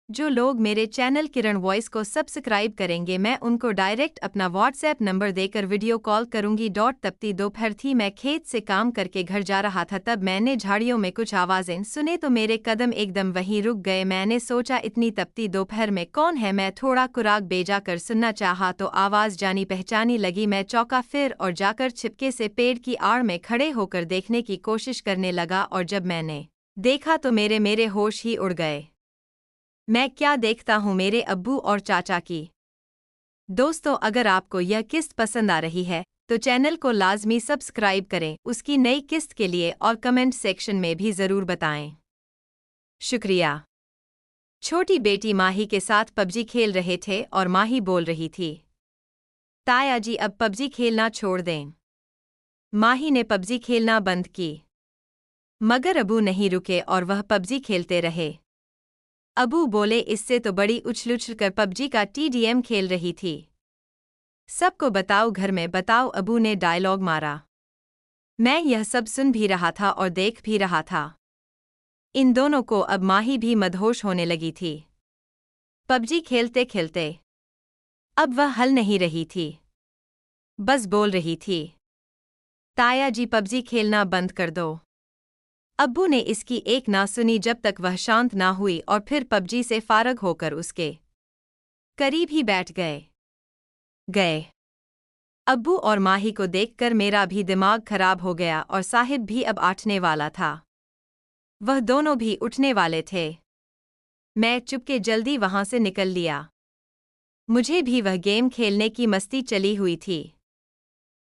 जो लोग मेरे चैनल किरण वॉइस को सब्सक्राइब करेंगे मैं उनको डायरेक्ट अपना व्हाट्सएप नंबर देकर वीडियो कॉल करूंगी। तपती दोपहर थी, मैं खेत से काम करके घर जा रहा था, तब मैंने झाड़ियों में कुछ आवाजें सुने तो मेरे कदम एकदम वहीं रुक गए। मैंने सोचा इतनी तपती दोपहर में कौन है। मैं थोड़ा कुराक बेजा कर सुनना चाहा तो आवाज जानी पहचानी लगी। मैं चौंका फिर और जाकर छिपके से पेड़ की आड़ में खड़े होकर देखने की कोशिश करने लगा, और जब मैंने देखा तो मेरे होश ही उड़ गए। मैं क्या देखता हूँ, मेरे अब्बू और चाचा की। दोस्तों, अगर आपको यह किस्त पसंद आ रही है तो चैनल को लाजमी सब्सक्राइब करें उसकी नई किस्त के लिए, और कमेंट सेक्शन में भी ज़रूर बताएं। शुक्रिया। छोटी बेटी माही के साथ पबजी खेल रहे थे और माही बोल रही थी, ताया जी अब पबजी खेलना छोड़ दें। माही ने पबजी खेलना बंद की, मगर अबू नहीं रुके और वह पबजी खेलते रहे। अबू बोले, इससे तो बड़ी उछल कर पबजी का TDM खेल रही थी। सबको बताओ, घर में बताओ, अबू ने डायलॉग मारा। मैं यह सब सुन भी रहा था और देख भी रहा था। इन दोनों को अब माही भी मदहोश होने लगी थी। पबजी खेलते खेलते अब वह हल नहीं रही थी, बस बोल रही थी, ताया जी पबजी खेलना बंद कर दो। अब्बू ने इसकी एक ना सुनी जब तक वह शांत ना हुई, और फिर पबजी से फारग होकर उसके करीब ही बैठ गए। अब्बू और माही को देखकर मेरा भी दिमाग खराब हो गया, और साहिब भी अब आठने वाला था। वह दोनों भी उठने वाले थे। मैं चुपके जल्दी वहां से निकल लिया। मुझे भी वह गेम खेलने की मस्ती चली हुई थी।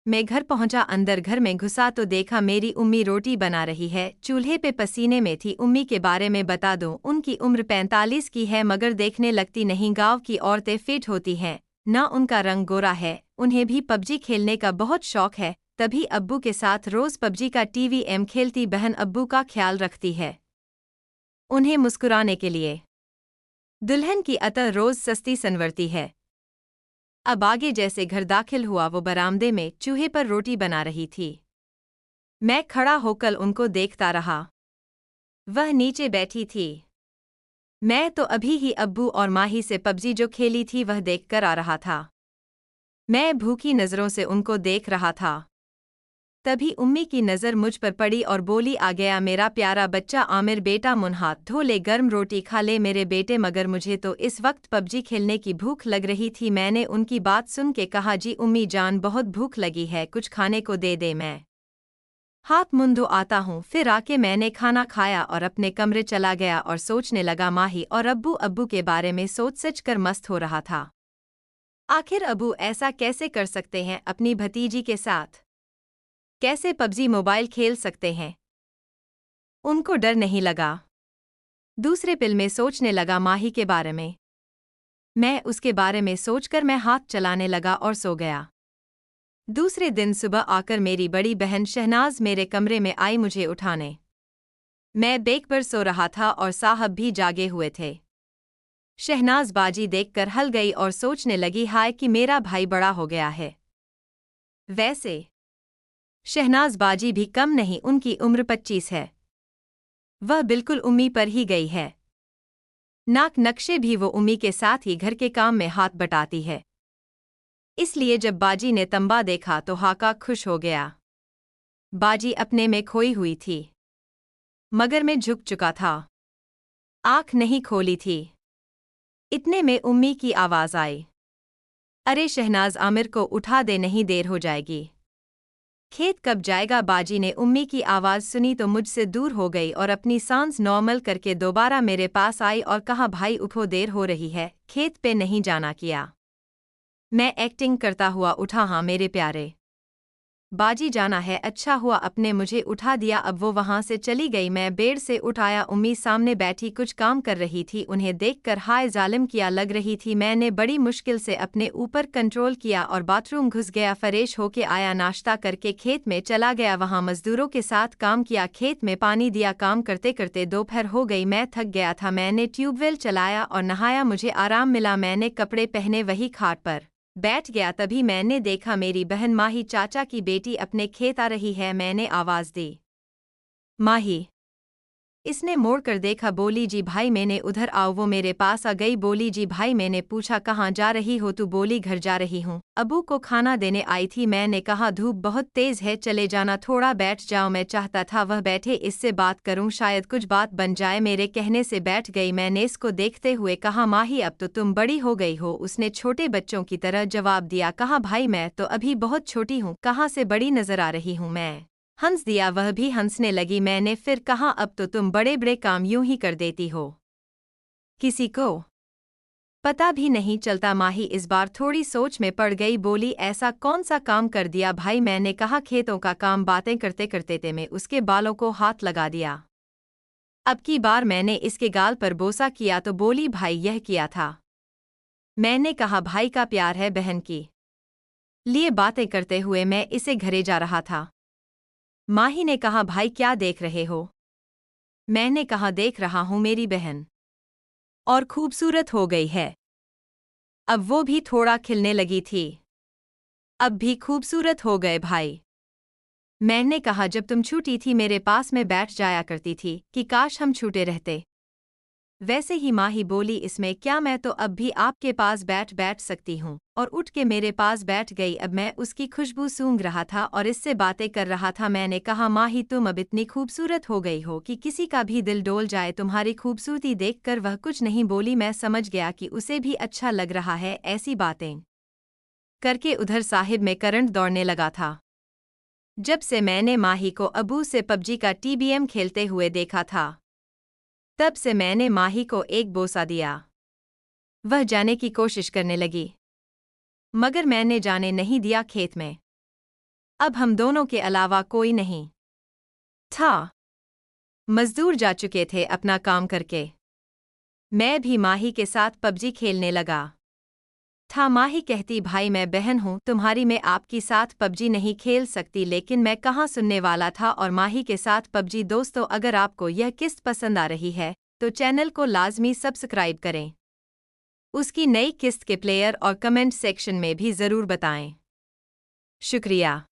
मैं घर पहुंचा, अंदर घर में घुसा तो देखा मेरी उम्मी रोटी बना रही है, चूल्हे पे पसीने में थी। उम्मी के बारे में बता दूं, उनकी उम्र 45 की है, मगर देखने लगती नहीं। गांव की औरतें फिट होती हैं, ना उनका रंग गोरा है। उन्हें भी पबजी खेलने का बहुत शौक है, तभी अब्बू के साथ रोज पबजी का TVM खेलती। बहन अब्बू का ख्याल रखती है, उन्हें मुस्कुराने के लिए दुल्हन की अतः रोज सस्ती संवरती है। अब आगे जैसे घर दाखिल हुआ, वो बरामदे में चूल्हे पर रोटी बना रही थी। मैं खड़ा होकर उनको देखता रहा। वह नीचे बैठी थी। मैं तो अभी ही अब्बू और माही से पबजी जो खेली थी वह देखकर आ रहा था। मैं भूखी नज़रों से उनको देख रहा था। तभी उम्मी की नज़र मुझ पर पड़ी और बोली, आ गया मेरा प्यारा बच्चा आमिर, बेटा मुंह हाथ धो ले, गर्म रोटी खा ले मेरे बेटे। मगर मुझे तो इस वक्त पबजी खेलने की भूख लग रही थी। मैंने उनकी बात सुन के कहा, जी उम्मी जान बहुत भूख लगी है, कुछ खाने को दे दे, मैं हाथ मुंह धो आता हूँ। फिर आके मैंने खाना खाया और अपने कमरे चला गया और सोचने लगा। माही और अब्बू के बारे में सोच कर मस्त हो रहा था। आखिर अब्बू ऐसा कैसे कर सकते हैं अपनी भतीजी के साथ? कैसे पबजी मोबाइल खेल सकते हैं? उनको डर नहीं लगा? दूसरे पिल में सोचने लगा माही के बारे में। मैं उसके बारे में सोचकर मैं हाथ चलाने लगा और सो गया। दूसरे दिन सुबह आकर मेरी बड़ी बहन शहनाज मेरे कमरे में आई मुझे उठाने। मैं बेड पर सो रहा था और साहब भी जागे हुए थे। शहनाज बाजी देखकर हल गई और सोचने लगी, हाय कि मेरा भाई बड़ा हो गया है। वैसे शहनाज बाजी भी कम नहीं, उनकी उम्र 25 है। वह बिल्कुल उम्मी पर ही गई है। नाक नक्शे भी वो उम्मी के साथ ही घर के काम में हाथ बटाती है। इसलिए जब बाजी ने तंबा देखा तो हाका खुश हो गया। बाजी अपने में खोई हुई थी, मगर मैं झुक चुका था, आंख नहीं खोली थी। इतने में उम्मी की आवाज आई, अरे शहनाज, आमिर को उठा दे, नहीं देर हो जाएगी। खेत कब जाएगा? बाजी ने उम्मी की आवाज़ सुनी तो मुझसे दूर हो गई और अपनी सांस नॉर्मल करके दोबारा मेरे पास आई और कहा, भाई उठो, देर हो रही है, खेत पे नहीं जाना किया। मैं एक्टिंग करता हुआ उठा, हाँ मेरे प्यारे, बाजी जाना है। अच्छा हुआ अपने मुझे उठा दिया। अब वो वहां से चली गई। मैं बेड से उठ आया, उम्मी सामने बैठी कुछ काम कर रही थी। उन्हें देखकर हाय जालिम किया लग रही थी। मैंने बड़ी मुश्किल से अपने ऊपर कंट्रोल किया और बाथरूम घुस गया, फ्रेश होके आया, नाश्ता करके खेत में चला गया, वहां मजदूरों के साथ काम किया, खेत में पानी दिया। काम करते करते दोपहर हो गई, मैं थक गया था। मैंने ट्यूबवेल चलाया और नहाया, मुझे आराम मिला। मैंने कपड़े पहने वही खाट पर बैठ गया। तभी मैंने देखा मेरी बहन माही चाचा की बेटी अपने खेत आ रही है। मैंने आवाज दी, माही। इसने मोड़ कर देखा, बोली जी भाई मैंने उधर आओ। वो मेरे पास आ गई, बोली जी भाई। मैंने पूछा कहाँ जा रही हो तू? बोली घर जा रही हूँ, अबू को खाना देने आई थी। मैंने कहा धूप बहुत तेज है, चले जाना, थोड़ा बैठ जाओ। मैं चाहता था वह बैठे, इससे बात करूं, शायद कुछ बात बन जाए। मेरे कहने से बैठ गई। मैंने इसको देखते हुए कहा माही अब तो तुम बड़ी हो गई हो। उसने छोटे बच्चों की तरह जवाब दिया। कहा भाई मैं तो अभी बहुत छोटी हूँ, कहाँ से बड़ी नजर आ रही हूँ मैं? हंस दिया, वह भी हंसने लगी। मैंने फिर कहा अब तो तुम बड़े बड़े काम यूं ही कर देती हो, किसी को पता भी नहीं चलता। माही इस बार थोड़ी सोच में पड़ गई, बोली ऐसा कौन सा काम कर दिया भाई? मैंने कहा खेतों का काम। बातें करते करते ते में उसके बालों को हाथ लगा दिया। अब की बार मैंने इसके गाल पर बोसा किया तो बोली भाई यह किया था। मैंने कहा भाई का प्यार है बहन की लिए। बातें करते हुए मैं इसे घरे जा रहा था। माही ने कहा भाई क्या देख रहे हो? मैंने कहा देख रहा हूं मेरी बहन और खूबसूरत हो गई है। अब वो भी थोड़ा खिलने लगी थी। अब भी खूबसूरत हो गए भाई। मैंने कहा जब तुम छूटी थी मेरे पास में बैठ जाया करती थी कि काश हम छूटे रहते। वैसे ही माही बोली इसमें क्या, मैं तो अब भी आपके पास बैठ सकती हूँ। और उठ के मेरे पास बैठ गई। अब मैं उसकी खुशबू सूंघ रहा था और इससे बातें कर रहा था। मैंने कहा माही तुम अब इतनी खूबसूरत हो गई हो कि किसी का भी दिल डोल जाए तुम्हारी खूबसूरती देखकर। वह कुछ नहीं बोली। मैं समझ गया कि उसे भी अच्छा लग रहा है ऐसी बातें करके। उधर साहिब में करंट दौड़ने लगा था। जब से मैंने माही को अबू से पबजी का TBM खेलते हुए देखा था, तब से मैंने माही को एक बोसा दिया। वह जाने की कोशिश करने लगी, मगर मैंने जाने नहीं दिया। खेत में अब हम दोनों के अलावा कोई नहीं था। मजदूर जा चुके थे अपना काम करके। मैं भी माही के साथ पबजी खेलने लगा था। माही कहती भाई मैं बहन हूँ तुम्हारी, मैं आपकी साथ पबजी नहीं खेल सकती। लेकिन मैं कहाँ सुनने वाला था और माही के साथ पबजी। दोस्तों अगर आपको यह किस्त पसंद आ रही है तो चैनल को लाजमी सब्सक्राइब करें। उसकी नई किस्त के प्लेयर और कमेंट सेक्शन में भी ज़रूर बताएं। शुक्रिया।